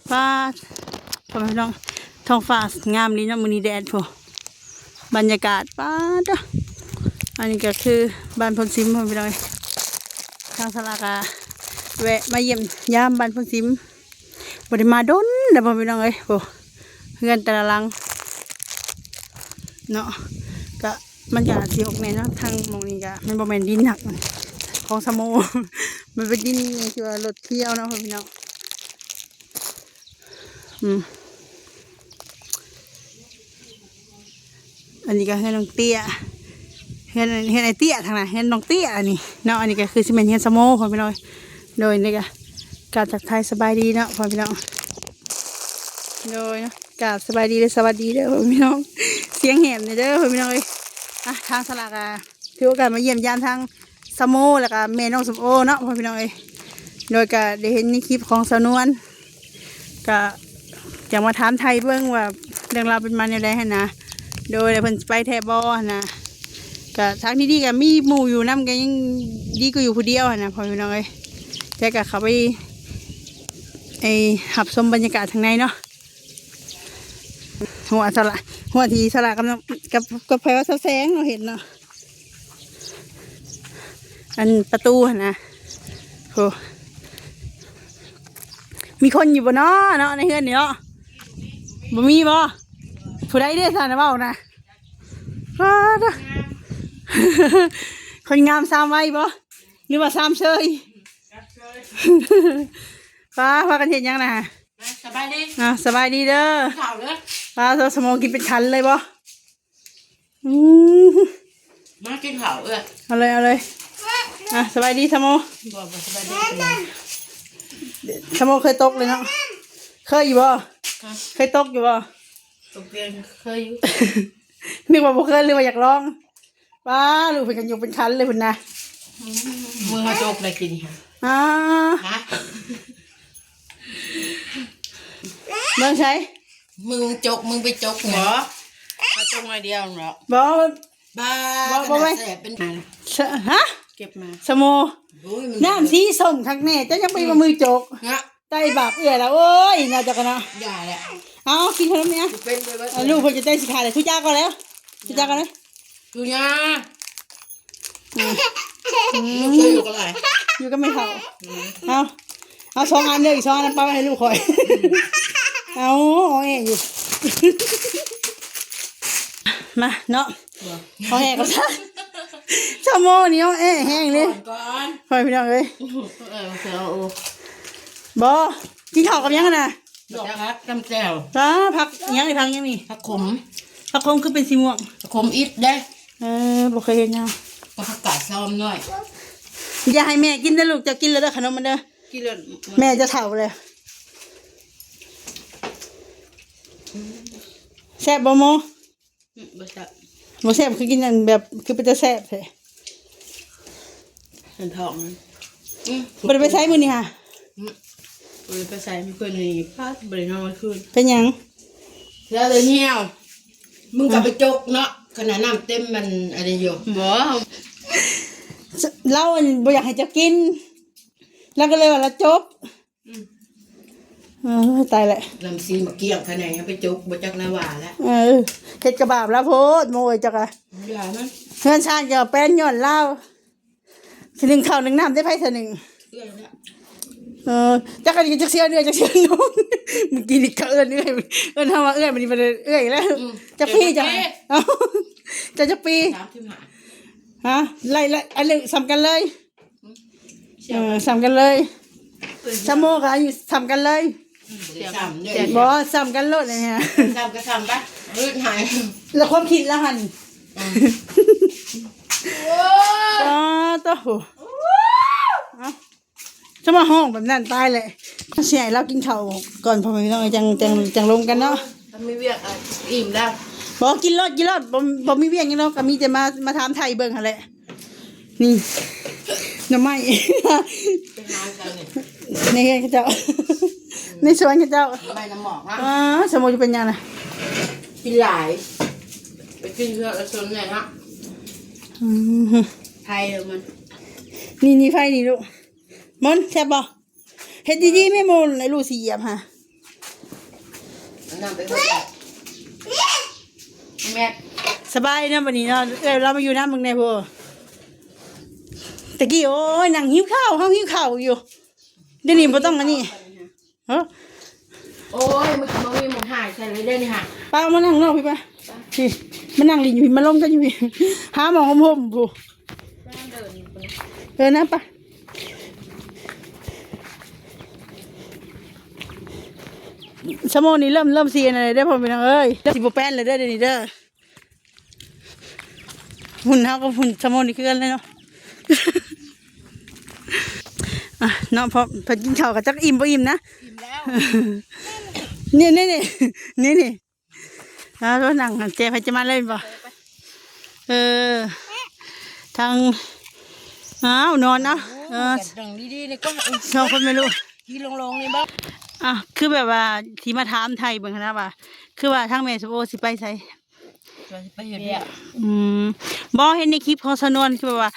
ฟ้าพ่อแม่พี่น้องท้องฟ้างามดีเนาะมื้อนี้แดดพุ่นบรรยากาศป้าดอันนี้ก็คือบ้านพลซิมพ่อแม่พี่น้องทางสลากาแวะมาเยี่ยมยามบ้านพลซิมบ่ได้มาดนเด้อพ่อแม่พี่น้องโอ้เฮือนแต่ละหลังเนาะก็มันจะสิออกแน่เนาะทางหม้องนี้ก็มันบ่แม่นดินหนักของสะโมมันเป็นดินที่ว่ารถเที่ยวเนาะพ่อพี่น้องอันนี้ก็เฮือนน้องเตี้ยเฮือนไอเตี้ยทางไหนเฮือนน้องเตี้ยอันนี้เนาะอันนี้ก็คือสิเป็นเฮือนสะโมพ่อพี่น้องโดยนี่ก็การทักทายสบายดีเนาะพ่อพี่น้องโดยเนาะการสบายดีเลยสวัสดีเด้อพ่อพี่น้องเสียงแหบเด้อพ่อพี่น้องทางสลากถือโอกาสมาเยี่ยมยามทางสะโมแล้วก็แม่น้องสมโอเนาะพ่อพี่น้องโดยก็ได้เห็นในคลิปของสาวนวลก็อยากมาถามไทยเบื้องว่าเรื่องราวเป็นมาอย่างไรฮะนะโดยเพิ่นไปแทบบอนะก็ทางที่ดีก็มีหมู่อยู่น้ำกันยังดีก็อยู่ผู้เดียวนะพ่อพี่น้องแต่ก็เขาไปหับชมบรรยากาศทางในเนาะหัวทีสละกับแพรวแสงเราเห็นเนาะอันประตูนะโหมีคนอยู่บ่เนาะในเฮือนนี่เนาะบ่มีบ่ผู้ใดได้ท่านเว้านะคนงามซ้ำไว้บ่หรือว่าซ้ำเชยฟ้าพากันเห็นยังนะสบายดีสบายดีเด้อข่าวเลยฟ้าโซสมองกินเป็นคันเลยบ่มากินข่าวเอาเลยสบายดีสมองสบายดีสมองเคยตกเลยเนาะเคยอยู่บ่เคยตกอยู่บ่ตกเตียงเคยอยู่นึกว่าบ่เคยหรือว่าอยากลองว้าลูกเป็นกันอยู่เป็นคันเลยพุ่นนะมึงมาโจกอะไรกินฮะเมืองใช้มึงจกมึงไปจกเหรอเขาจกมาเดียวเหรอบ่บ้าแสบเป็นฮะเก็บมาสมอน้ำสีส้มข้างแน่จะยังไปมามือจกใต้บาปแล้วโอ้ยน่าจะกันนะอย่าแหละเอากินขนมเนี้ยลูกเพิ่งจะได้สิขาเลยทุจ้าก็แล้วทุจ้าก็เลยทุจ้าลูกเคยอยู่กันไรอยู่ก็ไม่เท่าเอาสองอันเลยอีก2 อันป้าให้ลูกคอยเอาอยู่มาเนาะเอาแห้งก็ใช่ชั่วโมงนี้เอาแห้งเลยคอยพี่น้องเลยบอกินข้าวกับยังนะดอกพักกำแจ่วพักยังไงพักยังนี่พักขมคือเป็นสีม่วงขมอิดได้บอกเคยเห็นยังก็ผักกาดซ้อมหน่อยอย่าให้แม่กินนะลูกจะกินแล้วเด้อขนมมันเด้อกินแล้วแม่จะเฒ่าเลยแซ่บบ่โมบ่แซ่บคือกินแบบคือเป็นจะแซ่บแท้เห็นท้องบ่ได้ไปใช้มื้อนี้ค่ะบ่ได้ไปใช้มีคนนี่พาบ่ได้นอนคืนเป็นหยังแล้วเลยเหี่ยวมึงกลับไปจกเนาะขนาดน้ำเต็มมันอะไรอยู่บ่เราบ่อยากให้เจ้ากินแล้วก็เลยว่าเราจบตายแหละลำซีมาเกี่ยงขนาดนี้ไปจกบ่จักนาว่าแล้วเฮ็ดกระบาบแล้วโพดโมยจักอย่ามันเฮือนชาติก็แป้นย้อนเล่าสิ1ข้าว1น้ำได้ไผซะ1จักกันจักเสียเนื้อจักเสียนมเมื่อกี้นี่ก็เอื้อนทำว่ามันนี่มันแล้วจักพี่จักจักปีฮะไล่อันนึงซ้ำกันเลยซ้ำกันเลยชั่วโมงก็อยู่ซ้ำกันเลยบ่ซ้ำกันโลดเลยฮะซ้ำก็ซ้ำปะรื้อหายแล้วความคิดละหันโอ้จะมาห้องแบบนั้นตายเลยเสียเรากินข้าวก่อนพอไม่ต้องจังลงกันเนาะมีเวียกอิ่มแล้วบอกกินรอดบ่มีเวียงยังเนาะก็มีแต่มาถามไทยเบิ่งหั่นแหละนี่หน่อไม้ในเฮือนเขาเจ้าในสวนเขาเจ้าใบน้ำหมอกนะสมมุติจะเป็นยังไงกินหลายไปกินเพื่อสนเลยนะไทยมันนี่ไฟนี่ลูกมอนแซ่บบ่เฮ็ดดีๆไม่มนไอ้ลูกสิเหยียบฮะ น้ำไปหมดแม่ สบายเนาะวันนี้เนาะเรามาอยู่น้ำมึงในพวตะกี้โอ้ยนั่งหิวข้าวห้องหิวข้าวอยู่เดี๋ยวนี้บ่ต้องอันนี้เฮ้อ โอ้ยมันมีหมดหายใส่เลยเด้อนี่ค่ะ ป้ามานั่งนอกพี่ป้าพี่มานั่งลินอยู่พี่มาล้มกันอยู่พี่หาหมองห่มๆผู้นะป้าชั่วโมงนี้เริ่มเสียอะไรได้พอไปทางเอ้ยสิบแป้นเลยเด้อเดี๋ยวนี้เด้อหุ่นเฮากับหุ่นชั่วโมงนี้คือกันเลยเนาะอ่ะเนาะพอกินข้าวกับจักอิ่มบ่อิ่มนะ อิ่มแล้ว นี่แล้วก็นั่งเจ๊ไปจะมาเล่นป่ะทางอ้าวนอนเนาะดังดีๆนี่ก็ สองคนไม่รู้ ที่ลงๆนี่บ้าง อ่ะคือแบบว่าที่มาถามไทยเบิ่งนะว่าคือว่าทางแม่สโอสิไปไส ไปเห็นเนี่ย บ่เห็นในคลิปของสนวนคือแบบว่า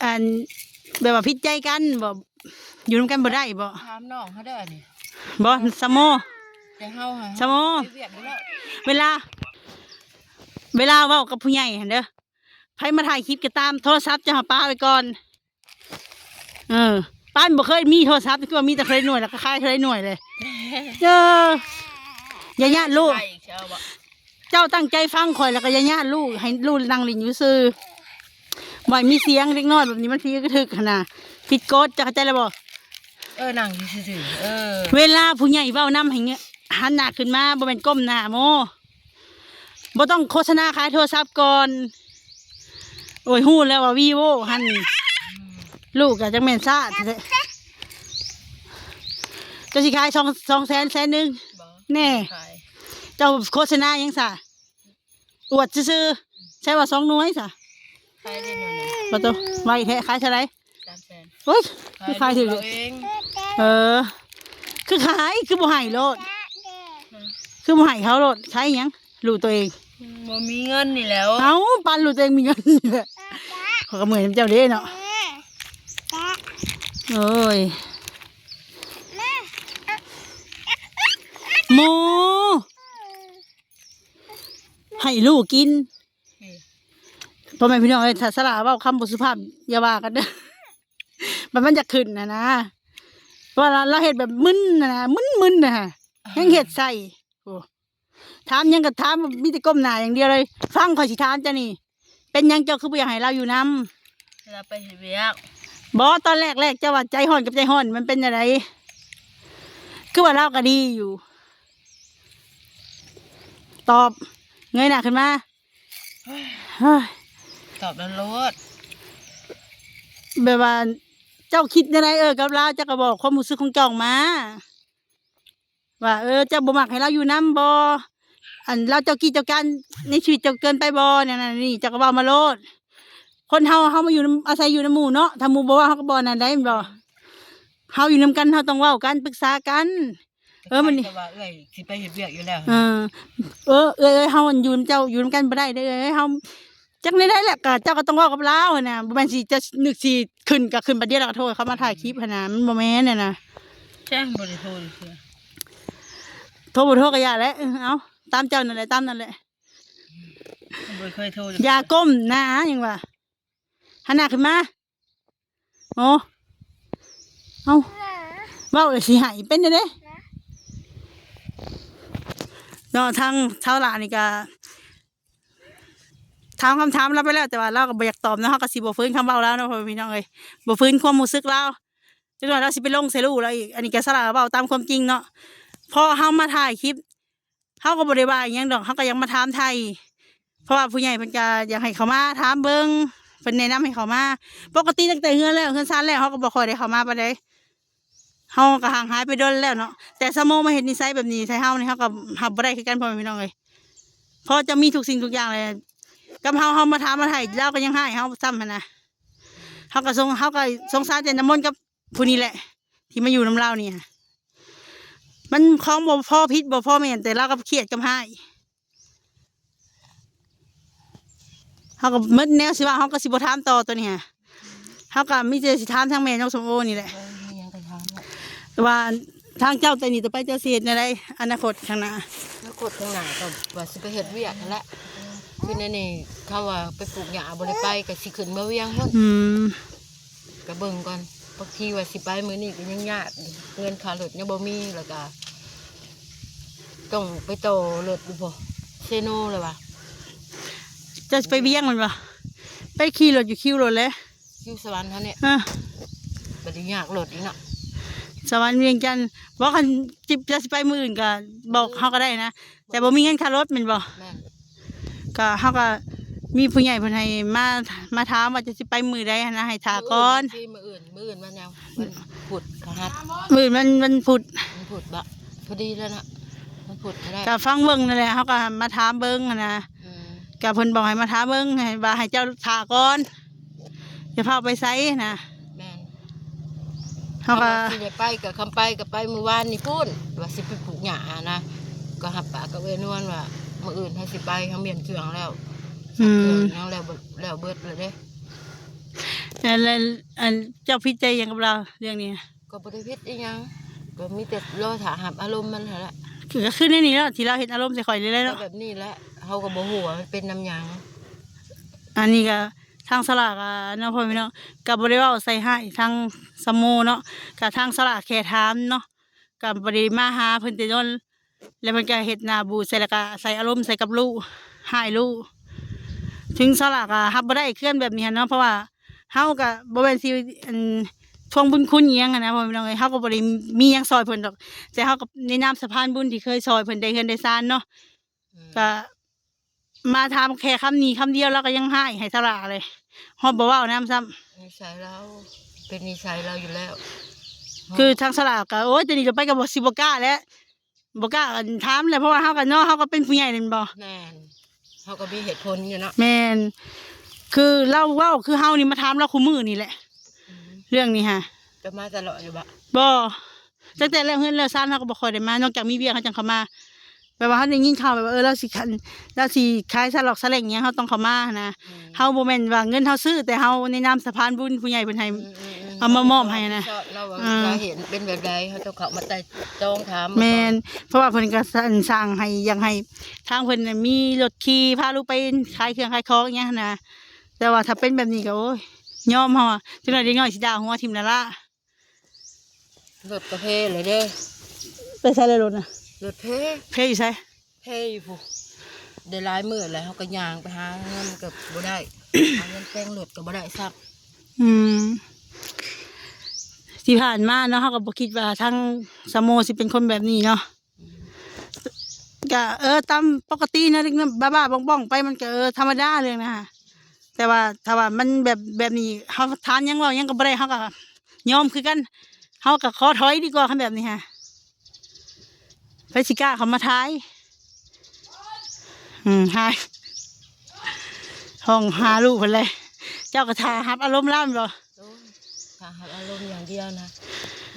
อันแบบว่าพิจัยกันบ่อยู่นำกันบ่ได้บ่ ถามน้องเขาเด้อนี่ บ่สมอ แต่เฮาหา สมอ เวียกอยู่แล้ว เวลาเว้ากับผู้ใหญ่หั่นเด้อไผมาถ่ายคลิปก็ตามโทรศัพท์จะหาป้าไว้ก่อนป้านบ่เคยมีโทรศัพท์คือว่ามีแต่เคยหน่วยแล้วก็ค่ายเคยหน่วยเลยอย่าญาติลูก ไปอีกเช้าบ่ เจ้าตั้งใจฟังข่อยแล้วก็อย่าญาติลูกให้ลูกนั่งลิ้นอยู่ซื่อบ่อยมีเสียงเล็กน้อยแบบนี้มันทีก็ถึกขนาดผิดกฎจะเข้าใจแล้วบ่ นั่งอยู่ซื่อๆเวลาผู้ใหญ่เว้านำให้เงี้ยหันหน้าขึ้นมาบ่แม่นก้มหน้าโมบ่ต้องโฆษณาขายโทรศัพท์ก่อนโอ้ยฮู้แล้วว่าวีโวหั่นลูกก็จังแม่นซ่าแท้ๆจะสิขาย2 แสน1 แน่ เจ้าโฆษณายังซะอวดซื่อๆใช่ว่า2 หน่วยซะ ขายได้หน่อย บ่ต้องไว้แท้ขายเท่าไหร่ 300,000 โอ้ยคือขายถึง เอง คือขายคือบ่ให้โลดคือบ่ให้เขาโลดขายหยังรู้ตัวเอง บ่มีเงินนี่แล้ว เอาปันรู้ตัวเองมีเงินนี่แหละเขาก็เหมือนเจ้าเด้เนาะโอ้ยโมให้ลูกกินพ่อแม่พี่น้องเอ้ยถ้าสละเว้าคำบ่สุภาพอย่าว่ากันเด้อมันจะขึ้นนะว่าเราเฮ็ดแบบมึนนะมึนนะฮะยังเฮ็ดใส่โอ้ถามยังก็ถามมีแต่ก้มหน้าอย่างเดียวเลยฟังข่อยสิถามจ้ะนี่เป็นหยังเจ้าคือบ่อยากให้เราอยู่นำ เราไปเฮ็ดเวียก บ่ตอนแรกเจ้าว่าใจห่อนกับใจห่อนมันเป็นจังไดคือว่าเราก็ดีอยู่ตอบเงยหน้าขึ้นมาเฮ้ย ตอบแล้วโลด แบบว่าเจ้าคิดยังไงกับเราเจ้าก็บอกความรู้สึกของเจ้ามาว่าเจ้าบ่มักให้เราอยู่น้ำบ่อันเราเจ้ากี้เจ้าการในชีวิตเจ้าเกินไปบ่เนี่ยนี่เจ้าก็บอกมาโลดคนเฮามาอยู่อาศัยอยู่ในหมู่เนาะถ้าหมู่บ่ว่าเฮาก็บ่นั่นได้บ่เฮาอยู่นำกันเฮาต้องเว้ากันปรึกษากันมันนี่ แต่ว่าสิไปเฮ็ดเวียกอยู่แล้ว เฮาอยู่นำเจ้าอยู่นำกันบ่ได้เด้อเฮาจักได้แหละก็เจ้าก็ต้องเว้ากับเราหั่นน่ะบ่แม่นสิจะนึกสิขึ้นก็ขึ้นบัดเดียวแล้วก็โทษเขามาถ่ายคลิปหั่นน่ะมันบ่แม่นน่ะนะ แจ้งบ่ได้โทรเลยเชื่อ โทรบ่โทรก็อย่าแหละเอาตามเจ้านั่นแหละตามนั่นแหละ บ่เคยโทร อย่าก้มหน้าหยังว่าหันหน้าขึ้นมาโอ้เอาเว้าเลยสิให้เป็นจังได๋เนาะทางชาวลานี่ก็ถามคำถามเราไปแล้วแต่ว่าเราก็บ่อยากตอบเนาะเฮาก็สิบ่ฟื้นคำเว้าแล้วเนาะพ่อพี่น้องเอ้ยบ่ฟื้นความรู้สึกเราจังว่าเราสิไปลงใส่ลูกเราอีกอันนี้ก็สละเว้าตามความจริงเนาะพอเฮามาถ่ายคลิปเฮาก็บ่ได้ว่าอิหยังดอกเฮาก็ยังมาถามไทยเพราะว่าผู้ใหญ่เพิ่นก็อยากให้เขามาถามเบิ่งเพิ่นแนะนำให้เขามาปกติตั้งแต่เฮือนแล้วเฮือนซ่านแล้วเฮาก็บ่ค่อยได้เข้ามาปานใดเฮาก็ห่างหายไปโดนแล้วเนาะแต่สมองมาเห็นนิสัยแบบนี้ใส่เฮานี่เฮาก็รับบ่ได้คือกันพ่อแม่พี่น้องเอ้ยเพราะจะมีทุกสิ่งทุกอย่างเลยกับเฮามาถามมาไทยเราก็ยังให้เฮาซ้ำหั่นน่ะเฮาก็สงสารแต่น้ำมนต์กับผู้นี้แหละที่มาอยู่นำเรานี่มันของบ่พอพิษบ่พอแม่นแต่เราก็เครียดกับให้เฮาก็มึดแนวสิว่าเฮาก็สิบ่ถามต่อตัวนี้ฮะเฮาก็มีแต่สิถามทางแม่น้องสมโอนี่แหละว่า ทางเจ้าแต่นี่ต่อไปเจ้าสิเฮ็ดในไรอนาคตข้างหน้า แล้วกดข้างหน้าก็ว่าสิไปเฮ็ดเวียกนั่นแหละคือในนี่เขาว่าไปปลูกหญ้าบ่ได้ไปก็สิขึ้นมาเวียงพุ่น อืม ก็เบิ่งก่อนบางทีว่าสิไปมื้อนี้ก็ยังยากอยู่เงินค่ารถยังบ่มีแล้วก็ต้องไปต่อรถอยู่บ่เซโนเลยว่ะ เจ้าสิไปเวียงมันบ่ไปขี่รถอยู่คิวรถเลย อยู่สวรรค์เฮาเนี่ย ฮะ บ่ได้ยากรถอีกเนาะ สวรรค์เวียงจันทน์บอกคันจิบจะสิไปมื้ออื่นก็บอกเฮาก็ได้นะแต่บ่มีเงินค่ารถแม่นบ่ แม่น ก็เฮาก็มีผู้ใหญ่เพิ่นให้มาถามว่าจะสิไปมื้อใดหั้นนะให้ถาก่อน มื้ออื่นวันยังมันพุธพฤหัส มื้อมันพุธ มันพุธบ่พอดีแล้วนะมันพุธก็ได้ ก็ฟังเบิ่งนั่นแหละเฮาก็มาถามเบิ่งหั้นนะ อืม ก็เพิ่นบอกให้มาถามเบิ่งให้ว่าให้เจ้าถาก่อนอย่าพาไปไสนะ แม่น เฮาก็ สิได้ไปก็คำไปก็ไปมื้อวานนี่พุ่นว่าสิไปปลูกหญ้านะก็หับปากกับเอ้ยนวลว่ามื้ออื่นให้สิไปเฮาเมียนเครื่องแล้ว อื เครื่ ม องยังแล้วเบิดเลยเด้ แล้วอันเจ้าพิจัยหยังกับเราเรื่องนี้ ก็บ่ได้เฮ็ดอีหยังก็มีแต่รอถ้าหับอารมณ์มันหั่นแหละ คือก็ขึ้นในนี้แล้วที่เราเห็นอารมณ์ใส่ข่อยเลย ก็ เนาะ แบบนี้แหละเฮาก็บ่ฮู้ว่ามันเป็นน้ำหยัง อันนี้ก็ทางสลากอ่ะเนาะพ่อพี่น้องก็บ่ได้เว้าใส่ให้ทางสมโมเนาะก็ทางสลากแค่ถามเนาะก็บ่ได้มาหาเพิ่นแต่โดนแล้วมันก็เฮ็ดหน้าบูดใส่แล้วก็ใส่อารมณ์ใส่กับลูกให้ลูกถึงสลากอ่ะรับบ่ได้เคลื่อนแบบนี้เนาะเพราะว่าเฮาก็บ่แม่นสิอันทวงบุญคุณอิหยังอะนะพ่อพี่น้องเอ้ยเฮาก็บ่ได้มีหยังซอยเพิ่นดอกแต่เฮาก็ในนามสะพานบุญที่เคยซอยเพิ่นได้เฮือนได้ซานเนาะ อืม ก็มาทำแค่คำนี้คำเดียวแล้วก็ยังให้สละเลยฮอบบอกว่าน้ำซ้ นิสัยเราเป็นนิสัยเราอยู่แล้ว ำคือทางสลากก็โอ้ยจะนี่จะไปกับบสิบกล้าแล้วบกล้าถามเลยเพราะว่าเฮากันเนาะเฮาก็เป็นผู้ใหญ่เลยบ่ แม่นเฮาก็มีเหตุผลอยู่เนาะ แม่นคือเล่าเว่าคือเฮานี่มาถามเราคู่มือนี่แหละ อืม เรื่องนี้ฮะ จะมาตลอดอยู่บ่ บ่ตั้งแต่แรกเฮือนเลิกซ่านเฮาก็บ่ค่อยได้มานอกจากมีเวียเขาจังเข้ามาแบบว่าเฮาได้ยินข่าวแบบว่าเราสิคันเราสิขายสลอกสะเล่งหยังเฮาต้องเข้ามานะ อืม เฮาบ่แม่นว่าเงินเฮาซื้อแต่เฮาในนามสะพานบุญผู้ใหญ่เพิ่นให้ เอามามอบให้นะ เราว่า อ่า เราเห็นเป็นแบบใดเขาต้องเข้ามาไต่ตองถาม แม่นเพราะว่าเพิ่นก็สร้างให้อยังให้ทางเพิ่นน่ะมีรถขี่พาลูกไปขายเครื่องขายของอย่างเงี้ยนะแต่ว่าถ้าเป็นแบบนี้ก็โอ้ยยอมเฮาอะจังได๋เด็กน้อยสิด่าหัวทิ่มละละ รถกระเพเลยเด้อ ไปใช้เลยรถน่ะ รถเพ เพอยู่ไส เพอยู่ผู้ได้หลายมื้อแล้วเขาก็ย่างไปหาเงินก็บ่ได้ หาเงินแต่งรถก็บ่ได้ซัก อืมที่ผ่านมาเนาะเฮาก็บ่คิดว่าทางสะโมสิเป็นคนแบบนี้เนาะก็ตามปกตินะเด็กน้อยบ้าๆบ้องๆไปมันก็ธรรมดาเรื่องนะฮะแต่ว่าถ้าว่ามันแบบนี้เฮาทานหยังเว้าหยังก็บ่ได้เฮาก็ยอมคือกันเฮาก็ขอถอยดีกว่าคันแบบนี้ฮะไปสิกล้าเขามาทายหายห้องหาลูกเพิ่นเลย เจ้าก็ทารับอารมณ์ล่ามบ่ โอ้ยถ้าหับอารมณ์อย่างเดียวนะ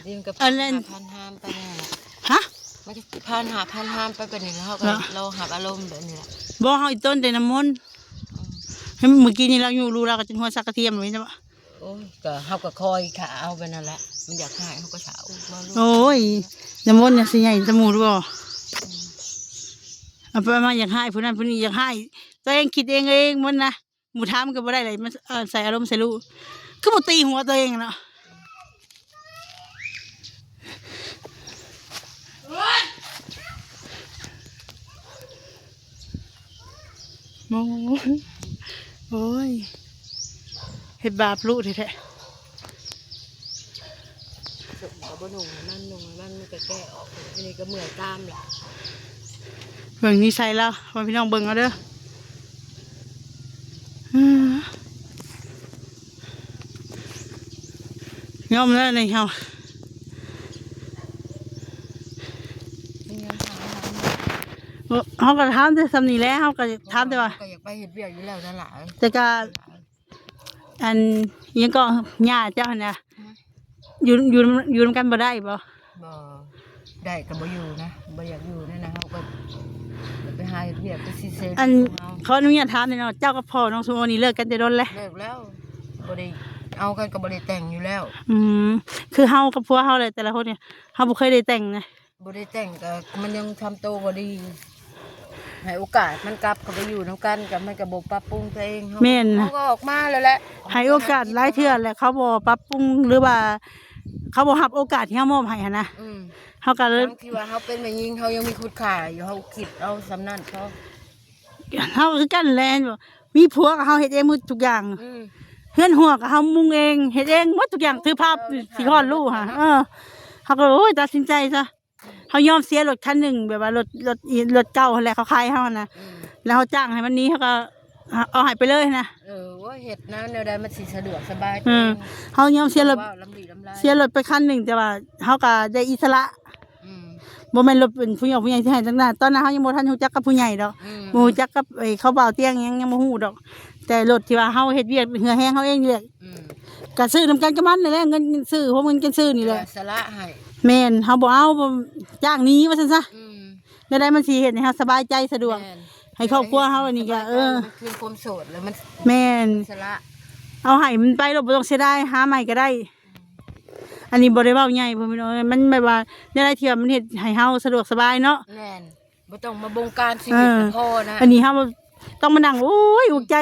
เดี๋ยวมันก็ อันนั้น พันห้ามไปนี่แหละ ฮะ มันจะพันห้ามไปแบบนี้แล้วเขาก็ เหรอ เราหับอารมณ์แบบนี้แหละ บ่เฮาอีต้นแต่น้ำมนต์ อืม เมื่อกี้นี่เราอยู่รู้เราก็จนหัวสักกระเทียมเลยนะบ่ โอ้ยก็เขาก็คอยขาเอาไปนั่นแหละมันอยากหายเขาก็สาวมาลูก โอ้ยน้ำมนต์เนี่ยสิใหญ่สมูรู้บ่เอาไปมาอยากให้ผู้นั้นผู้นี้อยากให้ตัวเองคิดเองมันนะหมู่ถามก็บ่ได้เลยมันใส่อารมณ์ใส่ลูกคือบ่ตีหัวตัวเองอะเนาะโอ้ยโอ้ยเฮ็ดบาปลูกแท้ๆ สุกกับบหนุ่มมันก็แก้ออกอันนี้ก็เหมือนตามแหละ เบิ่งนิสัยแล้วพ่อพี่น้องเบิ่งเอาเด้ออืมยอมแล้วนี่เฮา นี่ยังหา เฮาก็ถามแต่สำนี้แหล้วเฮาก็ถามแต่ว่า ก็อยากไปเห็ดเวียกอยู่แล้วนั่นแหละ แต่ก็อันอิหยังก็ย่าเจ้าหั่นน่ะอยู่นำกันบ่ได้บ่ บ่ได้ก็บ่อยู่นะบ่อยากอยู่นั่นนะเขาก็ไปหาเห็ดเวียกไปซีเซน อัน เขา ขออนุญาตถามหน่อยเนาะเจ้ากับพ่อน้องสุโมนี่เลิกกันแต่โดนแล้ว เลิกแล้วบ่ได้ เอากันก็บ่ได้แต่งอยู่แล้ว อืมคือเฮากับผัวเฮาเลยแต่ละคนเนี่ยเฮาบ่เคยได้แต่งนะ บ่ได้แต่งก็มันยังทำโตวบ่ดีให้โอกาสมันกลับเข้าไปอยู่นํกันก็มันก็บ่ปรับปรุงตัวเองเฮา แม่น เฮาก็ออกมาแล้วแหละ ให้โอกาสหลายเทื่อแหละเขาบ่ปรับปรุงหรือว่า เขาบ่รับโอกาสที่เฮามอบให้หันนะ อืม เฮาก็เลย ทั้งที่ว่าเฮาเป็นแม่หญิงเฮายังมีคุณค่าอยู่เฮาคิดเอาสำนั้นพอ เฮาคือกันแลนบ่มีผัวก็เฮาเฮ็ดเองหมดทุกอย่าง อืม เฮือนหัวก็เฮามุงเองเฮ็ดเองหมดทุกอย่างถือภาพสิคลอดลูกค่ะเฮาก็โอ้ยตัดสินใจซะเฮายอมเสียรถคันหนึงแบบว่ารถเก่าหั่นแหละเขาขายให้เฮานะ อืม แล้วเฮาจ้างให้มันหนี้เฮาก็เอาให้ไปเลยนะ ว่าเฮ็ดนะแนวใดมันสิสะดวกสบาย เฮายอมเสียรถ ว่าลำดีลำไร เสียรถไปคันหนึงแต่ว่าเฮาก็ได้อิสระ อืม บ่แม่นรถเป็นผู้ใหญ่ที่ให้ตั้งนานตอนนั้นเฮายังบ่ทันรู้จักกับผู้ใหญ่ดอก อืม บ่รู้จักกับไอ้เขาเบาเตียงยังบ่ฮู้ดอก แต่รถที่ว่าเฮาเฮ็ดเวียกเหือแห้งเฮาเองนี่แหละ อืม ก็ซื้อนำกันกับมันนี่แหละเงินซื้อเพราะมันกันซื้อนี่แหละ สละให้ แม่นเฮาบ่เอาบ่จ้างหนี้ว่าซั่นซะ อืม ได้มันสิเฮ็ดให้เฮาสบายใจสะดวก แม่น ให้ครอบครัวเฮาอันนี้ก็มันคือความโสดแล้วมัน แม่น สละ เอาให้มันไปแล้วบ่ต้องเสียดายหาใหม่ก็ได้ อันนี้บ่ได้เว้าใหญ่พ่อพี่น้องมันแบบว่าได้เที่ยวมันเฮ็ดให้เฮาสะดวกสบายเนาะ แม่นบ่ต้องมาบงการชีวิตกับพ่อนะ อันนี้เฮาต้องมานั่งโอ้ยอุกใจ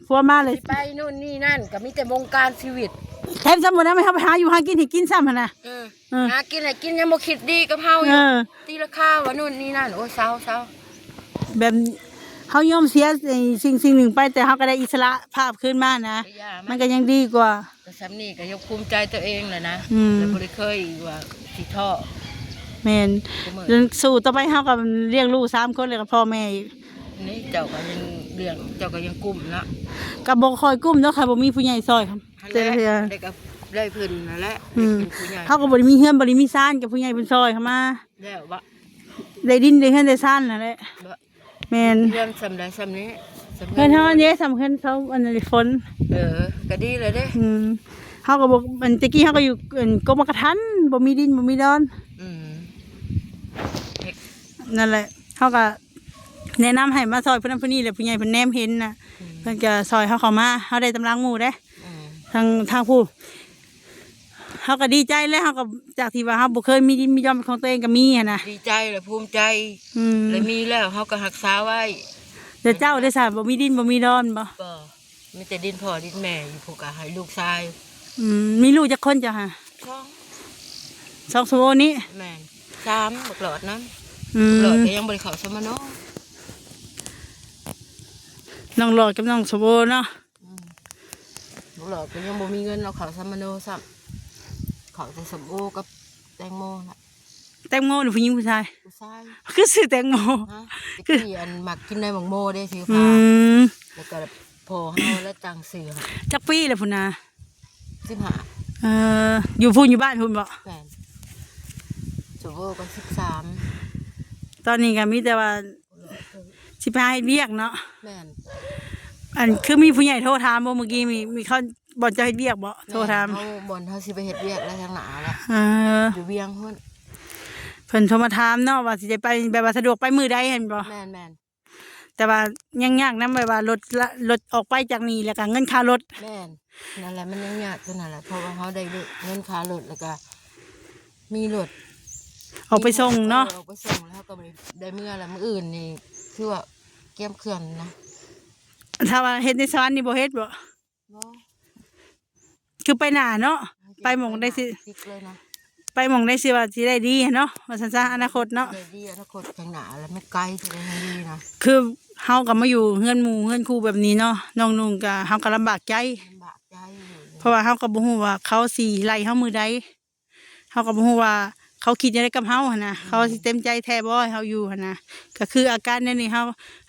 ผัวมาเลย สิไปนู่นนี่นั่นก็มีแต่บงการชีวิต แถมสมมุตินะไม่เฮาไปหาอยู่หากินให้กินซ้ำหั่นน่ะ เออ เออ หากินอะไรกินยังบ่คิดดีกับเฮาอยู่ เออ ตีราคาว่านู่นนี่นั่นโอ้ยเศร้า แบบเฮายอมเสียไอ้สิ่งหนึ่งไปแต่เฮาก็ได้อิสระภาพคืนมานะ ไปย่า มันก็ยังดีกว่า ก็ซ้ำนี่ก็ยกภูมิใจตัวเองแหละนะ อืม แล้วบ่ได้เคยว่าสิท้อ แม่น กูมื้อ เรื่องสู้ต่อไปเฮาก็เลี้ยงลูก3คนแล้วก็พ่อแม่อีก นี่เจ้าก็ยังเลี้ยงเจ้าก็ยังกุมนะ ก็บ่ค่อยกุ้มเนาะค่ะบ่มีผู้ใหญ่ซอยครับแต่ละเทื่อ ได้ก็ได้เพิ่นนั่นแหละ อืม ได้เป็นผู้ใหญ่ เฮาก็บ่ได้มีเฮือนบ่ได้มีซ่านกับผู้ใหญ่เพิ่นซอยเข้ามา แล้วบ่ ได้ดินได้เฮือนได้ซ่านนั่นแหละ บ่ แม่น เรื่องสำใดสำนี้สำ เพิ่นเฮาอันนี้สำคัญเขาอันนี้ฝน ก็ดีเลยเด้ เฮาก็บ่มันตะกี้เฮาก็อยู่กรมกระทันบ่มีดินบ่มีดอน อืม นั่นแหละเขาก็แนะนำให้มาซอยเพื่อนผู้นี้แหละผู้ใหญ่เพิ่นแนมเห็นนะเพิ่นก็ซอยเขาเข้ามาเขาได้ตำลังหมู่เด้ อืม ทางผู้เขาก็ดีใจแล้วเขาก็จากที่ว่าเขาบ่เคยมีดินมีดอนเป็นของตัวเองก็มีหั้นนะ ดีใจเลยภูมิใจ อืม เลยมีแล้วเขาก็รักษาไว้ แต่เจ้าได้สาบ่มีดินบ่มีดอนบ่ ก็มีแต่ดินพ่อดินแม่อยู่ผูกกะให้ลูกชาย มีลูกจักคนจ้ะฮะ ช่อง สองโซนี้ แม่น3บักหลอดนั้น อื บักหลอด ม ก็ยังบริเขาสมโน น้องหลอดกับน้องโซโบเนาะ บักหลอดก็ยังบ่มีเงินเอาเขาสมโนซ้ำเขาแต่สมโอกับแตงโมน่ะ แตงโมหรือผู้หญิงผู้ชาย ผู้ชาย คือซื้อแตงโม ฮะที่อันหมักกินในหมักโมได้สิ อื ฟ้าม แล้วก็พอเฮาและจังเสือ จักปีเลยพุ่นน่ะ 15 อยู่พุ่นอยู่บ้านพุ่นบ่ แม่นสมโอก็13 ตอนนี้ก็มีแต่ว่าสิไปหาเฮ็ดเวียกเนาะ แม่น อันคือมีผู้ใหญ่โทรถามบ่เมื่อกี้มีเขาบ่เจะเฮ็ดเวียกบ่โทรถาม เฮาบ่นเฮาสิไปเฮ็ดเวียกแล้วทางหน้าแล้ว เออ อยู่เวียงพุ่น เพิ่นโทรมาถามเนาะว่าสิได้ไปแบบว่าสะดวกไปมื้อใดเห็นบ่ แม่น แต่ว่ายังยากนำแบบว่ารถออกไปจากนี่แล้วก็เงินค่ารถ แม่นนั่นแหละมันยังยากตัวนั่นแหละเพราะว่าเฮาได้เงินค่ารถแล้วก็มีรถ ออกไปส่งเนาะ ออกไปส่งแล้วเขาก็ได้เมื่อแล้วมื้ออื่นนี่คือว่าเกียมเคลื่อนนะ ถ้าว่าเฮ็ดในสวรรค์นี่บ่เฮ็ดบ่ บ่ คือไปหน้าเนาะไปหม่องได้สิ ติ๊กเลยนะ ไปหม่องได้สิว่าสิได้ดีเนาะว่าซั่นซะอนาคตเนาะ ได้ดีอนาคตข้างหน้าแล้วไม่ไกลสิได้ให้ดีนะ คือเฮาก็มาอยู่เฮือนหมู่เฮือนครูแบบนี้เนาะน้องนุ่งก็เฮาก็ลำบากใจ ลำบากใจอยู่ เพราะว่าเฮาก็บ่ฮู้ว่าเขาสิไล่เฮามือใดเฮาก็บ่ฮู้ว่าเขาคิดจังไดกับเฮาหั่นน่ะเขาสิเต็มใจแท้บ่ให้เฮาอยู่หั่นน่ะก็คืออาการนั้นนี่เ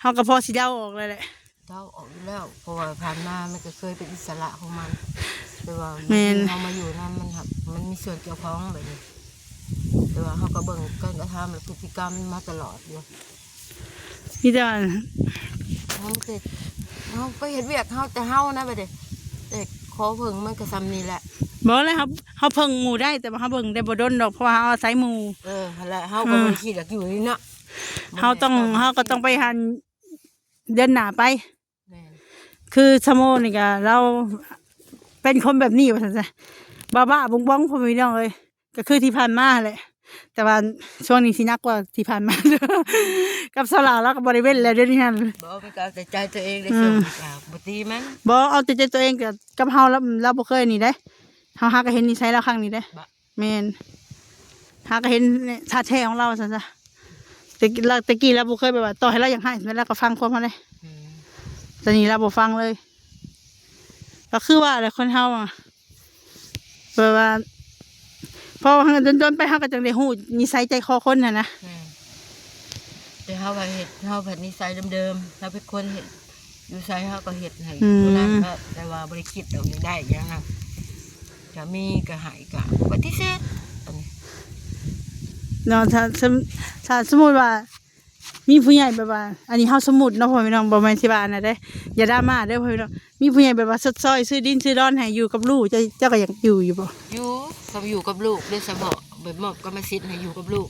ฮาก็พอสิเดาออกแล้วแหละ เจ้าออกอยู่แล้วเพราะว่าผ่านมามันก็เคยเป็นอิสระของมันแต่ว่า แม่น เฮามาอยู่นะมันมีส่วนเกี่ยวข้องแบบนี้แต่ว่าเฮาก็เบิ่งการกระทำและพฤติกรรมมาตลอดอยู่ มีแต่ว่า เฮาเสร็จเฮาไปเฮ็ดเวียกเฮาแต่เฮานะบัดนี้แต่ขอเพิ่งมันก็ซ้ำนี่แหละ บ่เลยครับเฮาเพิ่งหมู่ได้แต่ว่าเฮาเบิ่งได้บ่ดนดอกเพราะว่าเฮาอาศัยหมู่ หั่นแหละเฮาก็บ่ได้คิดอยากอยู่นี่เนาะ เฮาก็ต้องไปหันเดือนหน้าไป แม่น คือชะโมนี่ก็เรา เป็นคนแบบนี้ว่าซั่นซะบ้าๆบ้องๆพ่อพี่น้องเอ้ยก็คือที่ผ่านมาแหละแต่ว่าช่วงนี้สิหนักกว่าที่ผ่านมา กับสลาแล้วก็บ่ได้เว้นแล้วเดี๋ยวนี้หั่น บ่ไปกเอาแต่ใจตัวเองได้ส่งจากบ่ตีมัน บ่เอาแต่ใจตัวเองกับเฮาแล้วเราบ่เคยนี่เด้เฮาหาก็เห็นนิสัยเราครั้งนี้เด้ บ่ แม่นหาก็เห็นชาติแท้ของเราซั่นซะแต่กี้เราบ่เคยแบบว่าต่อให้เราอยากให้แล้วก็ฟังความเฮาเลย อืม แต่นี่เราบ่ฟังเลยก็คือว่าแหละคนเฮาอะแบบว่าพอจนไปเฮาก็จังได้ฮู้นิสัยใจคอคนน่ะนะ แม่นแต่เฮาว่าเฮ็ดเฮาแบบนิสัยเดิมๆเฮาเป็นคนเฮ็ดอยู่ไสเฮาก็เฮ็ดให้ผู้นั้นก็แต่ว่าบ่ได้คิดดอกได้หยังน่ะจะมีก็ให้ก็ปฏิเสธอันนี้ เนาะถ้าสมมุติว่ามีผู้ใหญ่แบบว่า อันนี้เฮาสมมุติเนาะพ่อพี่น้องบ่แม่นสิว่าอันน่ะเด้อย่าดราม่าเด้อพ่อพี่น้องมีผู้ใหญ่แบบว่าสดซอยซื้อดินซื้อดอนให้อยู่กับลูกเจ้าก็ยังอยู่บ่ อยู่ก็อยู่กับลูกด้วยซะบ่แบบมอบกรรมสิทธิ์ให้อยู่กับลูก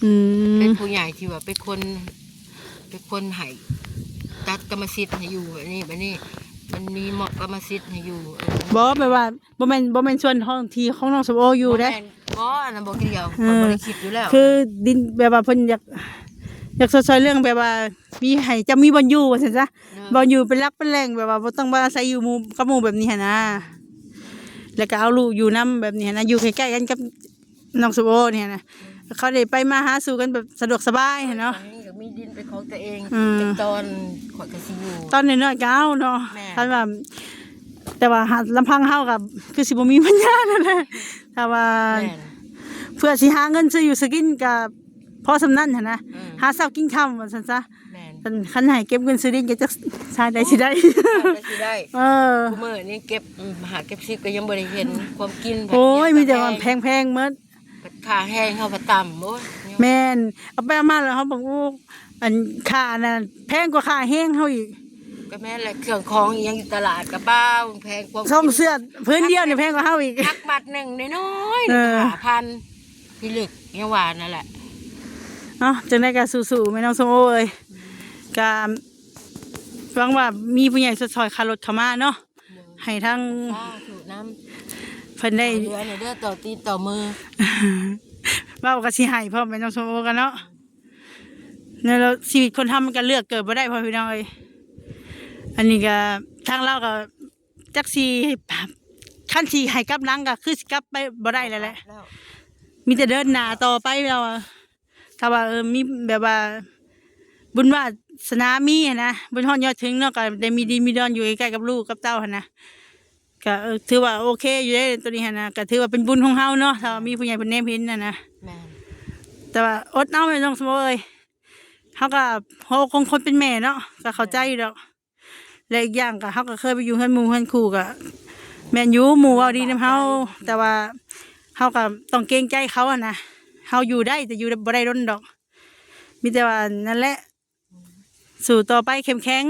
อืม เป็นผู้ใหญ่ที่ว่าเป็นคนให้ตัดกรรมสิทธิ์ให้อยู่แบบนี้มันมีมอบกรรมสิทธิ์ให้อยู่ บ่แบบว่าบ่แม่นส่วนท้องที่ของน้องสมโออยู่เด้ บ่อันนั้นบ่เกี่ยวคนบ่ได้คิดอยู่แล้ว คือดินแบบว่าเพิ่นอยากสดซอยเรื่องแบบว่ามีให้จะมีบ่อนอยู่ว่าซั่นซะบ่อนอยู่เป็นรักเป็นแหล่งแบบว่าบ่ต้องมาอาศัยอยู่หมู่กับหมู่แบบนี้หั่นนะแล้วก็เอาลูกอยู่นํแบบนี้หั่นนะอยู่ใกล้ๆกันกับน้องสมโอเนี่ยนะเขาได้ไปมาหาสู่กันแบบสะดวกสบายหั่นเนาะ อันนี้ก็มีดินเป็นของตัวเอง อืม เป็นตอนข่อยก็สิอยู่ ตอนน้อยๆก็เอาเนาะ แม่ คันว่าแต่ว่าหาลำพังเฮากับคือสิบ่มีปัญญานั่นแหละถ้าว่า แม่น เพื่อสิหาเงินซื้ออยู่ซื้อกินก็พอสำนั้นหั่นนะ อืม หาเช้ากินค่ำว่าซั่นซะ แม่น คันให้เก็บเงินซื้อดินก็จักชาได้สิได้ ได้สิได้ เออ กูมื้อนี้เก็บหาเก็บซิปก็ยังบ่ได้เห็นความกิน โอ้ยมีแต่ว่า แพ แพงๆหมด ค่าแห้งเฮาก็ต่ำโอ้ย แม่นเอาไปเอามาแล้วเขาบอกโอ้อันค่าน่ะแพงกว่าค่าแห้งเฮาอีก ก็แม่นแหละเครื่องของอีหยังอยู่ตลาดก็บ้าแพงกว่า ส่งเสื้อพื้นเดียวนี่แพงกว่าเฮาอีก พักบัตรหนึ่งน้อยๆ เออ 1,000พี่ลึกยังว่านั่นแหละ เนาะจังได้ก็สู้ๆแม่น้องส้มโอเอ้ยก็หวังว่ามีผู้ใหญ่สดซอยค่ารถเข้ามาเนาะให้ทั้ง ข้าวถูกน้ เพิ่น ำ ได้ เรือเนี่ยเด้อต่อตีนต่อมือ เว้าก็สิให้พร้อมแม่น้องส้มโอกันเนาะเนี่ยแล้วชีวิตคนทำมันก็เลือกเกิดบ่ได้พ่อพี่น้องเอ้ยอันนี้ก็ทางเราก็จักสิคันสิให้กลับหลังก็คือสิกลับไปบ่ได้แล้วแหละ แล้ว มีแต่เดินหน้าต่อไปเราอะถ้าว่ามีแบบว่า บุญวาสนามีอะนะบุญฮอดยอดถึงเนาะก็ได้มีดีมีดอนอยู่ใกล้ๆกับลูกกับเต้าหั่นนะก็ถือว่าโอเคอยู่ได้ตัวนี้หั่นนะก็ถือว่าเป็นบุญของเฮาเนาะถ้าว่ามีผู้ใหญ่เพิ่นแนมเห็นน่ะนะ แม่น แต่ว่าอดเอาไม่ต้องสมเอ้ยเฮาก็เฮาคงคนเป็นแม่เนาะก็เข้าใจอยู่ดอกและอีกอย่างก็เฮาก็เคยไปอยู่เฮือนหมู่เฮือนคู่ก็แม่นอยู่หมู่เว้าดีนำเฮาแต่ว่าเฮาก็ต้องเกรงใจเขาอะนะเฮาอยู่ได้แต่อยู่บ่ได้ร่นดอก มีแต่ว่านั่นแหละ สู่ต่อไปเข้มแข็ง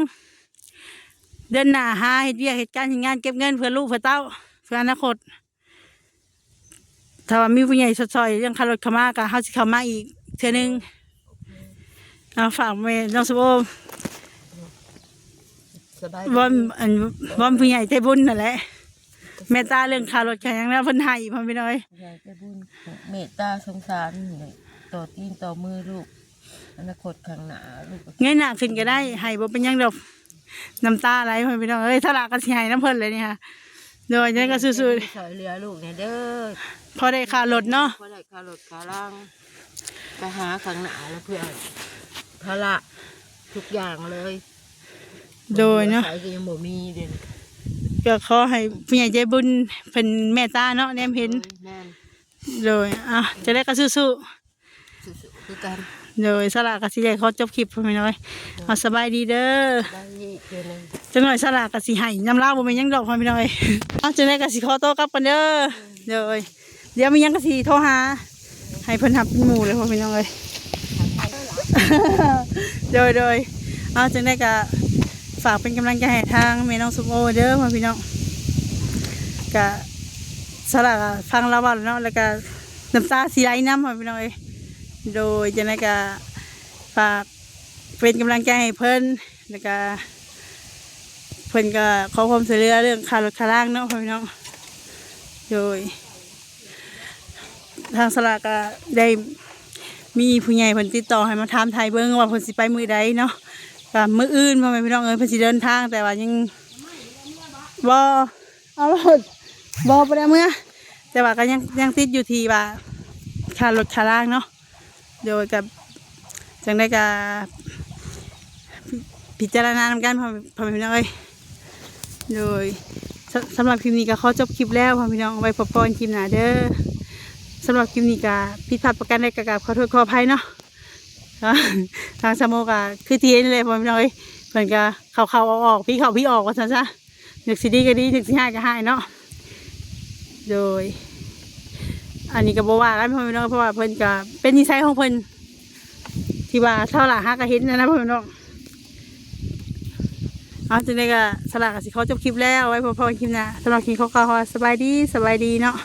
เดินหน้าหาเฮ็ดเวียกเฮ็ดการเฮ็ดงานเก็บเงินเพื่อลูกเพื่อเต้าเพื่ออนาคตถ้าว่ามีผู้ใหญ่สดซอยเรื่องค่ารถเข้ามาก็เฮาสิเข้ามาอีกเทื่อนึงเอาฝากแม่น้องสมโอ สบาย วอนอันวอนผู้ใหญ่ใจบุญนั่นแหละแม่ตาเรื่องค่ารถแข่งแล้วเพิ่นให้พ่อพี่น้อย อยากจะบุญเมตตาสงสารนี่ต่อตีนต่อมือลูกอนาคตข้างหน้าลูกก็ เงยหน้าขึ้นก็ได้ให้บ่เป็นหยังดอกน้ำตาไหลพ่อพี่น้องเอ้ยถ้าลาก็สิให้น้ำเพิ่นเลยนี่ค่ะโดยนั้นก็สู้ ช่วยเหลือลูกเนี่ยเด้อ ๆพอได้ค่ารถเนาะ พอได้ค่ารถค่าล่างไปหาข้างหน้าแล้วเพื่อภาระทุกอย่างเลย โดยเนาะ ใช้ก็ยังบ่มีเด่น ก็ขอให้ผู้ใหญ่ใจบุญเป็นแม่ตาเนาะแนมเห็น แม่น โดยจะได้ก็สู้ สุดๆคือกัน ๆโดยสละก็สิได้ขอจบคลิปพ่อพี่น้อยเอาสบายดีเด้อ ได้เดือนหนึง จังหน่อยสละก็สิให้น้ำลาวบ่แม่นหยังดอกพ่อพี่น้อยเอาจังได๋ก็สิขอโตวกลับกันเด้อโดยเดี๋ยวมีหยังก็สิโทรหาให้เพิ่นรับเป็นหมู่เลยพ่อพี่น้องเอ้ย โดยเอาจังได้ก็ฝากเป็นกำลังใจให้ทางแม่น้องสุโอเด้อพ่อพี่น้องก็สละก็ฟังเราเว้าแล้วเนาะแล้วก็น้ำตาสิไหลนำพ่อพี่น้องเอ้ยโดยจังได้ก็ฝากเป็นกำลังใจให้เพิ่นแล้วก็พ พิ่นก็ขอความช่วยเหลือเรื่องค่ารถค่าล่างเนาะพี่น้องโดยทางสลากก็ได้มีผู้ใหญ่เพิ่นติดต่อให้มาถามไทยเบิ่งว่าเพิ่นสิไปมื้อใดเนาะก็มื้ออื่นพ่อแม่พี่น้องเพิ่นสิเดินทางแต่ว่ายังบ่เอารถบ่ได้เมื่อแต่ว่าก็ยังติดอยู่ที่ว่าค่ารถค่าล่างเนาะโดยกับจังได้ก็พิจารณานำกันพ่อแม่พี่น้องโดยสำหรับคลิปนี้ก็ขอจบคลิปแล้วพ่อพี่น้องไว้พบกันคลิปหน้าเด้อสำหรับคลิปนี้ก็ผิดพลาดประการใดก็กราบขอโทษขออภัยเนาะทางสโมก็คือทีนี่เลยพ่อพี่น้องเหมือนกับเขาออกพี่ออกว่าซั่นซะนึกสิดีก็ดีนึกสิหายก็หายเนาะโดยอันนี้ก็บ่ว่ากันพ่อพี่น้องเพราะว่าเพิ่นก็เป็นนิสัยของเพิ่นที่ว่าเท่าหล่ะฮักก็เห็นนะพ่อพี่น้องเอาจังได๋ก็สลากก็สิขอจบคลิปแล้วไว้พบกันคลิปหน้าสำหรับคลิปเขาก็สบายดีเนาะ